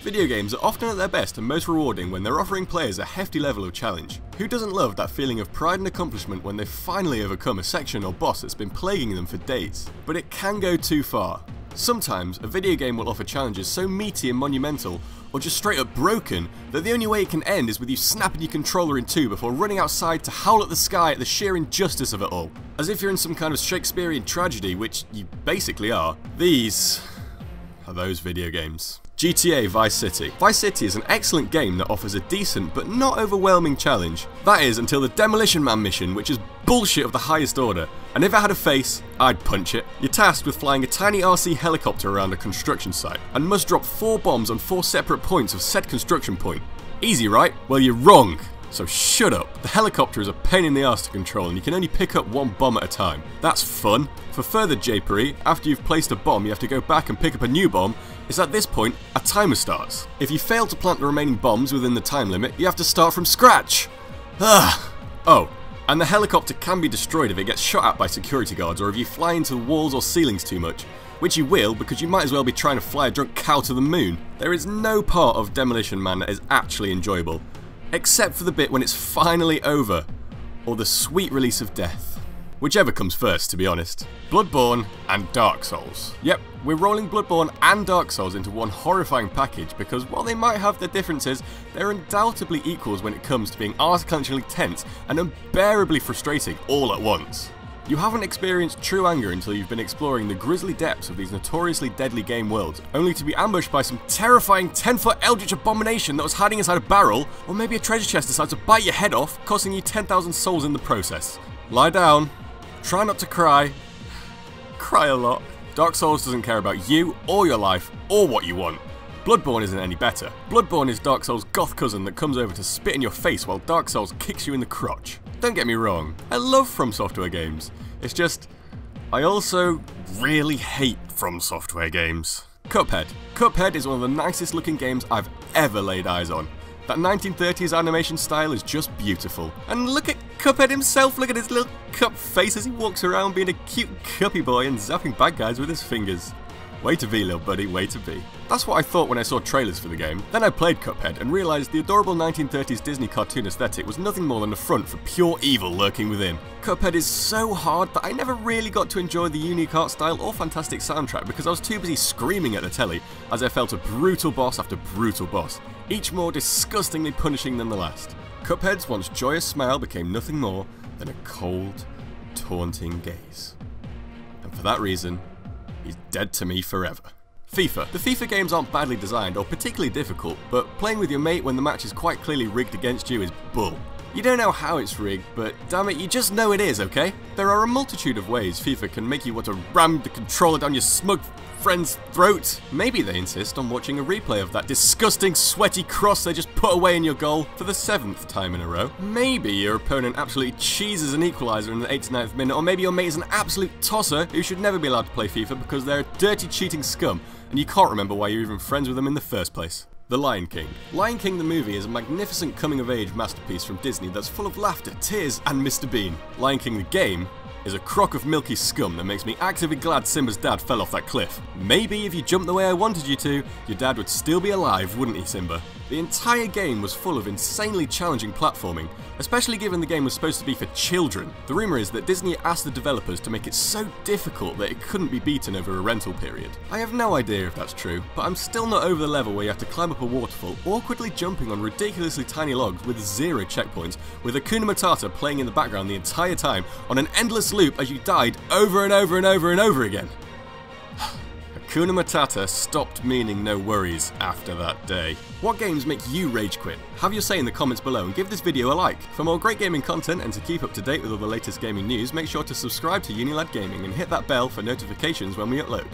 Video games are often at their best and most rewarding when they're offering players a hefty level of challenge. Who doesn't love that feeling of pride and accomplishment when they've finally overcome a section or boss that's been plaguing them for days? But it can go too far. Sometimes a video game will offer challenges so meaty and monumental, or just straight up broken, that the only way it can end is with you snapping your controller in two before running outside to howl at the sky at the sheer injustice of it all. As if you're in some kind of Shakespearean tragedy, which you basically are. These are those video games. GTA Vice City. Vice City is an excellent game that offers a decent but not overwhelming challenge. That is until the Demolition Man mission, which is bullshit of the highest order. And if it had a face, I'd punch it. You're tasked with flying a tiny RC helicopter around a construction site and must drop 4 bombs on 4 separate points of said construction point. Easy, right? Well, you're wrong. So shut up. The helicopter is a pain in the arse to control and you can only pick up 1 bomb at a time. That's fun. For further japery, after you've placed a bomb you have to go back and pick up a new bomb. It's at this point a timer starts. If you fail to plant the remaining bombs within the time limit, you have to start from scratch. Oh, and the helicopter can be destroyed if it gets shot at by security guards or if you fly into walls or ceilings too much. Which you will, because you might as well be trying to fly a drunk cow to the moon. There is no part of Demolition Man that is actually enjoyable. Except for the bit when it's finally over, or the sweet release of death. Whichever comes first, to be honest. Bloodborne and Dark Souls. Yep, we're rolling Bloodborne and Dark Souls into one horrifying package because while they might have their differences, they're undoubtedly equals when it comes to being arse-clenchingly tense and unbearably frustrating all at once. You haven't experienced true anger until you've been exploring the grisly depths of these notoriously deadly game worlds, only to be ambushed by some terrifying 10-foot eldritch abomination that was hiding inside a barrel, or maybe a treasure chest decides to bite your head off, costing you 10,000 souls in the process. Lie down, try not to cry, cry a lot. Dark Souls doesn't care about you, or your life, or what you want. Bloodborne isn't any better. Bloodborne is Dark Souls' goth cousin that comes over to spit in your face while Dark Souls kicks you in the crotch. Don't get me wrong, I love From Software games. It's just, I also really hate From Software games. Cuphead. Cuphead is one of the nicest looking games I've ever laid eyes on. That 1930s animation style is just beautiful. And look at Cuphead himself, look at his little cup face as he walks around being a cute cuppy boy and zapping bad guys with his fingers. Way to be, little buddy, way to be. That's what I thought when I saw trailers for the game. Then I played Cuphead and realised the adorable 1930s Disney cartoon aesthetic was nothing more than a front for pure evil lurking within. Cuphead is so hard that I never really got to enjoy the unique art style or fantastic soundtrack because I was too busy screaming at the telly as I felt a brutal boss after brutal boss, each more disgustingly punishing than the last. Cuphead's once joyous smile became nothing more than a cold, taunting gaze. And for that reason, he's dead to me forever. FIFA. The FIFA games aren't badly designed or particularly difficult, but playing with your mate when the match is quite clearly rigged against you is bull. You don't know how it's rigged, but damn it, you just know it is, okay? There are a multitude of ways FIFA can make you want to ram the controller down your smug friend's throat. Maybe they insist on watching a replay of that disgusting sweaty cross they just put away in your goal for the 7th time in a row. Maybe your opponent absolutely cheeses an equaliser in the 89th minute, or maybe your mate is an absolute tosser who should never be allowed to play FIFA because they're a dirty cheating scum and you can't remember why you're even friends with them in the first place. The Lion King. Lion King the movie is a magnificent coming-of-age masterpiece from Disney that's full of laughter, tears and Mr. Bean. Lion King the game is a crock of milky scum that makes me actively glad Simba's dad fell off that cliff. Maybe if you jumped the way I wanted you to, your dad would still be alive, wouldn't he, Simba? The entire game was full of insanely challenging platforming, especially given the game was supposed to be for children. The rumour is that Disney asked the developers to make it so difficult that it couldn't be beaten over a rental period. I have no idea if that's true, but I'm still not over the level where you have to climb up a waterfall, awkwardly jumping on ridiculously tiny logs with 0 checkpoints, with Hakuna Matata playing in the background the entire time on an endless loop as you died over and over and over and over again. Hakuna Matata stopped meaning no worries after that day. What games make you rage quit? Have your say in the comments below and give this video a like. For more great gaming content and to keep up to date with all the latest gaming news, make sure to subscribe to UNILAD Gaming and hit that bell for notifications when we upload.